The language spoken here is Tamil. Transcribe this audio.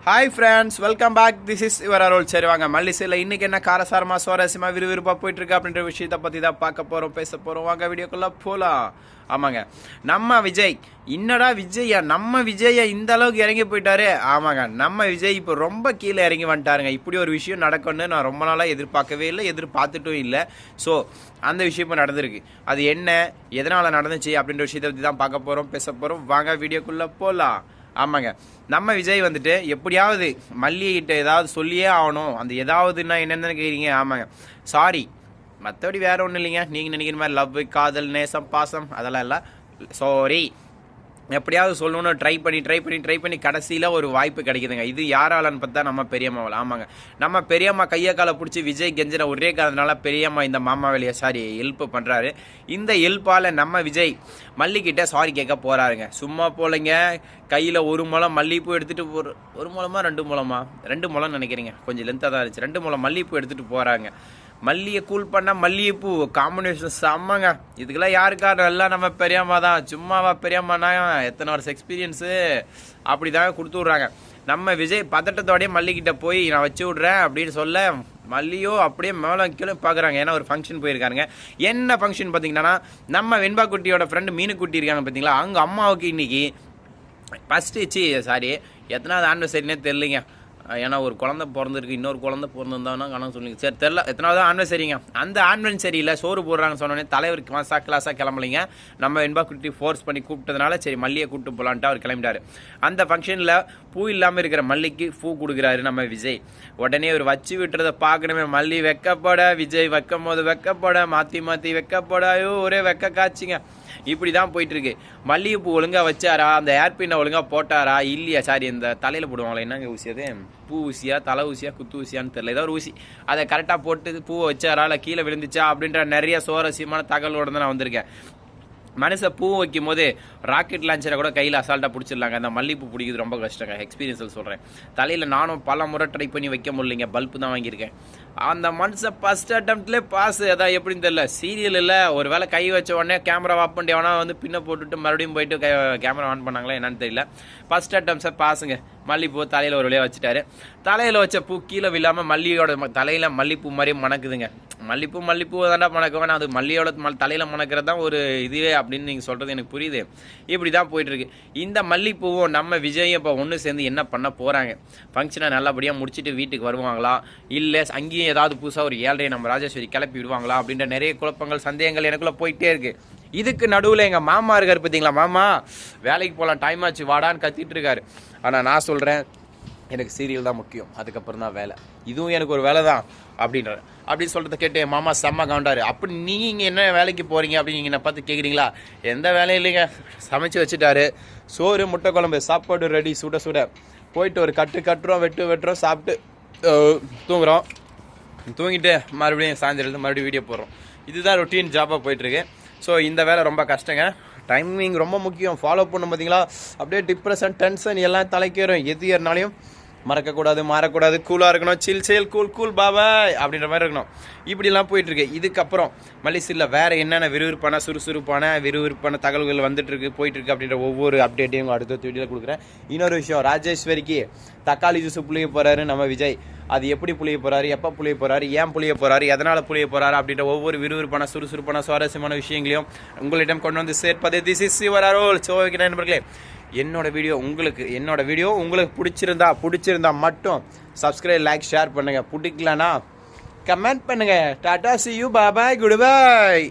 Hi friends, welcome back. This is your Arol. சரி வாங்க, மல்லிசையில் இன்றைக்கி என்ன காரசாரமாக சுவாரஸ்யமாக விறுவிறுப்பாக போயிட்டுருக்கு அப்படின்ற விஷயத்தை பற்றி தான் பார்க்க போகிறோம், பேச போகிறோம். வாங்க வீடியோக்குள்ளே போகலாம். ஆமாங்க, நம்ம விஜய் இன்னடா விஜயா, நம்ம விஜயை இந்த அளவுக்கு இறங்கி போயிட்டாரு. ஆமாங்க, நம்ம விஜய் இப்போ ரொம்ப கீழே இறங்கி வந்துட்டாருங்க. இப்படி ஒரு விஷயம் நடக்கும்னு நான் ரொம்ப நாளாக எதிர்பார்க்கவே இல்லை, எதிர்பார்த்துட்டும் இல்லை. ஸோ அந்த விஷயம் இப்போ நடந்திருக்கு. அது என்ன, எதனால் நடந்துச்சு அப்படின்ற விஷயத்தை பற்றி தான் பார்க்க போகிறோம், பேச போகிறோம். வாங்க வீடியோக்குள்ளே போகலாம். ஆமாங்க, நம்ம விஜய் வந்துட்டு எப்படியாவது மல்லிகிட்ட ஏதாவது சொல்லியே ஆகணும். அந்த ஏதாவதுன்னா என்னென்னு கேட்குறீங்க. ஆமாங்க, சாரி, மற்றபடி வேறு ஒன்றும் இல்லைங்க. நீங்கள் நினைக்கிற மாதிரி லவ், காதல், நேசம், பாசம் அதெல்லாம் இல்லை. சாரி, எப்படியாவது சொல்லணும்னு ட்ரை பண்ணி கடைசியில் ஒரு வாய்ப்பு கிடைக்குதுங்க. இது யாராலன்னு பார்த்தா நம்ம பெரியம்மாவில். ஆமாங்க, நம்ம பெரியம்மா கையை காலை பிடிச்சி விஜய் கெஞ்சின ஒரே காரணத்தினால பெரியம்மா இந்த மாமா வேலையை ஹெல்ப் பண்ணுறாரு. இந்த ஹெல்ப்பால் நம்ம விஜய் மல்லிகிட்ட சாரி கேட்க போகிறாருங்க. சும்மா போலைங்க, கையில் ஒரு முளம் மல்லிகைப்பூ எடுத்துகிட்டு ஒரு முளமா 2 முளமா 2 முளம்னு நினைக்கிறீங்க, கொஞ்சம் லென்த்தாக தான் இருந்துச்சு. 2 முளம் மல்லிகைப்பூ எடுத்துகிட்டு போகிறாங்க. மல்லியை கூல் பண்ணால் மல்லிகைப்பூ காம்பினேஷன் செம்மங்க. இதுக்கெல்லாம் யாருக்காரு எல்லாம் நம்ம பெரியம்மா தான். சும்மாவா பெரியம்மானா, எத்தனை வருஷம் எக்ஸ்பீரியன்ஸு அப்படி தாங்க கொடுத்து விட்றாங்க. நம்ம விஜய் பதட்டத்தோடய மல்லிகிட்ட போய் நான் வச்சு விட்றேன் அப்படின்னு சொல்ல, மல்லியோ அப்படியே மேலே கீழே பார்க்குறாங்க. ஏன்னா ஒரு ஃபங்க்ஷன் போயிருக்காருங்க. என்ன ஃபங்க்ஷன் பார்த்தீங்கன்னா, நம்ம வெண்பா குட்டியோட ஃப்ரெண்டு மீனுக்குட்டி இருக்காங்க பார்த்தீங்களா, அவங்க அம்மாவுக்கு இன்றைக்கி எத்தனாவது ஆனிவர்சரினே தெரிலிங்க. ஏன்னா ஒரு குழந்தை பிறந்திருக்கு, இன்னொரு குழந்தை பிறந்திருந்தாங்கன்னா கணக்கு சொல்லுங்க. சரி தெரில எத்தனாவது ஆனிவர்சரிங்க. அந்த ஆனிவர்சரியில் சோறு போடுறாங்கன்னு சொன்னோடனே தலைவருக்கு கிளாஸாக கிளம்பலைங்க. நம்ம வெண்பா குட்டி ஃபோர்ஸ் பண்ணி கூப்பிட்டதுனால சரி மல்லியை கூப்பிட்டு போகலான்ட்டு அவர் கிளம்பிட்டார். அந்த ஃபங்க்ஷனில் பூ இல்லாமல் இருக்கிற மல்லிக்கு பூ கொடுக்குறாரு நம்ம விஜய். உடனே அவர் வச்சு விட்டுறதை பார்க்கணுமே. மல்லி வெக்கப்பட, விஜய் வைக்கும் போது வெக்கப்பட, மாற்றி வெக்கப்பட, ஐயோ ஒரே வெக்க காய்ச்சிங்க. இப்படி தான் போயிட்டுருக்கு. மல்லிகைப்பூ ஒழுங்காக வச்சாரா, அந்த ஏர்பின்னை ஒழுங்காக போட்டாரா இல்லையா, சாரி இந்த தலையில் போடுவாங்களே என்னங்க ஊசி, அது பூ ஊசியா தலை ஊசியா குத்து ஊசியான்னு தெரியல, ஏதோ ஒரு ஊசி, அதை கரெக்டாக போட்டு பூவை வச்சாரா இல்லை கீழே விழுந்துச்சா அப்படின்ற நிறைய சுவாரஸ்யமான தகவலோடு தான் நான் வந்திருக்கேன். மனுஷன் பூ வைக்கும் போது ராக்கெட் லான்ச்சரை கூட கையில் அசால்ட்டாக பிடிச்சிடலாங்க. அந்த மல்லிப்பூ பிடிக்கிறது ரொம்ப கஷ்டங்க. எக்ஸ்பீரியன்ஸில் சொல்கிறேன். தலையில் நானும் பல முறை ட்ரை பண்ணி வைக்க முடியலைங்க. பல்பு தான் வாங்கியிருக்கேன். அந்த மனுஷன் ஃபஸ்ட் அட்டம்ப்ட்லேயே பாஸ். அதான் எப்படின்னு தெரியல. சீரியல் இல்லை, ஒரு வேளை கை வச்ச உடனே கேமரா ஆஃப் பண்ணி எவனா வந்து பின்ன போட்டுட்டு மறுபடியும் போயிட்டு கேமரா ஆன் பண்ணாங்களா என்னன்னு தெரியல. ஃபஸ்ட் அட்டம்ப்ட் பாஸுங்க. மல்லிப்பூ தலையில் ஒரு வழியாக வச்சுட்டாரு. தலையில் வச்ச பூ கீழே விழாமல் மல்லியோட தலையில் மல்லிப்பூ மாதிரியும் மணக்குதுங்க. மல்லிப்பூ தாண்டா மணக்க வேணாம், அது மல்லியோட தலையில் மணக்கிறது தான் ஒரு இதுவே அப்படின்னு நீங்கள் சொல்கிறது எனக்கு புரியுது. இப்படி தான் போயிட்டுருக்கு. இந்த மல்லிப்பூவும் நம்ம விஜயும் இப்போ ஒன்று சேர்ந்து என்ன பண்ண போகிறாங்க? ஃபங்க்ஷனை நல்லபடியாக முடிச்சுட்டு வீட்டுக்கு வருவாங்களா, இல்லை அங்கேயும் ஏதாவது புதுசாக ஒரு 7:30 நம்ம ராஜேஸ்வரி கிளப்பி விடுவாங்களா அப்படின்ற நிறைய குழப்பங்கள், சந்தேகங்கள் எனக்குள்ளே போயிட்டே இருக்குது. இதுக்கு நடுவில் எங்கள் மாமா இருக்கார் பார்த்தீங்களா, மாமா வேலைக்கு போகலாம், டைம் ஆச்சு வாடான்னு கத்திட்டு இருக்காரு. ஆனால் நான் சொல்கிறேன், எனக்கு சீரியல் தான் முக்கியம், அதுக்கப்புறம் தான் வேலை, இதுவும் எனக்கு ஒரு வேலை தான் அப்படின்றாரு. அப்படின்னு சொல்கிறத கேட்டு என் மாமா செம்ம கவுண்டாரு. அப்படி நீங்கள் என்ன வேலைக்கு போகிறீங்க அப்படின்னு நீங்கள் என்ன பார்த்து கேட்குறீங்களா? எந்த வேலையும் இல்லைங்க, சமைச்சு வச்சுட்டாரு. சோறு முட்டை குழம்பு சாப்பாடு ரெடி, சுட போயிட்டு ஒரு கட்டுறோம், வெட்டுறோம், சாப்பிட்டு தூங்குறோம். தூங்கிட்டு மறுபடியும் சாயந்தரம் மறுபடியும் வீடியோ போடுறோம். இதுதான் ரொட்டீன் ஜாபாக போயிட்டுருக்கு. ஸோ இந்த வேலை ரொம்ப கஷ்டங்க. டைமிங் ரொம்ப முக்கியம். ஃபாலோ பண்ணும் பார்த்தீங்களா, அப்படியே டிப்ரெஷன், டென்ஷன் எல்லாம் தலைக்கேறும். எது ஏறினாலையும் மறக்கக்கூடாது, மாறக்கூடாது, கூலாக இருக்கணும், சில் கூல் பாபாய் அப்படின்ற மாதிரி இருக்கணும். இப்படிலாம் போயிட்டுருக்கு. இதுக்கப்புறம் மல்லிசையில் வேறு என்னென்ன விறுவிறுப்பான தகவல்கள் வந்துட்டுருக்கு, போயிட்டுருக்கு அப்படின்ற ஒவ்வொரு அப்டேட்டையும் அடுத்த வீடியோவில் கொடுக்குறேன். இன்னொரு விஷயம், ராஜேஸ்வரிக்கு தக்காளி ஜூஸ் புளிய போகிறாரு நம்ம விஜய். அது எப்படி புளிய போகிறாரு, எப்போ புளிய போகிறாரு, ஏன் புளிய போகிறாரு, எதனால் புளிய போகிறாரு அப்படின்ற ஒவ்வொரு விறுவிறுப்பான சுவாரஸ்யமான விஷயங்களையும் உங்களிடம் கொண்டு வந்து சேர்ப்பது this is your Arrol. So நண்பர்களே, என்னோட வீடியோ உங்களுக்கு பிடிச்சிருந்தா மட்டும் சப்ஸ்கிரைப், லைக், ஷேர் பண்ணுங்கள். பிடிக்கலனா கமெண்ட் பண்ணுங்கள். Tata, see you, bye bye, goodbye.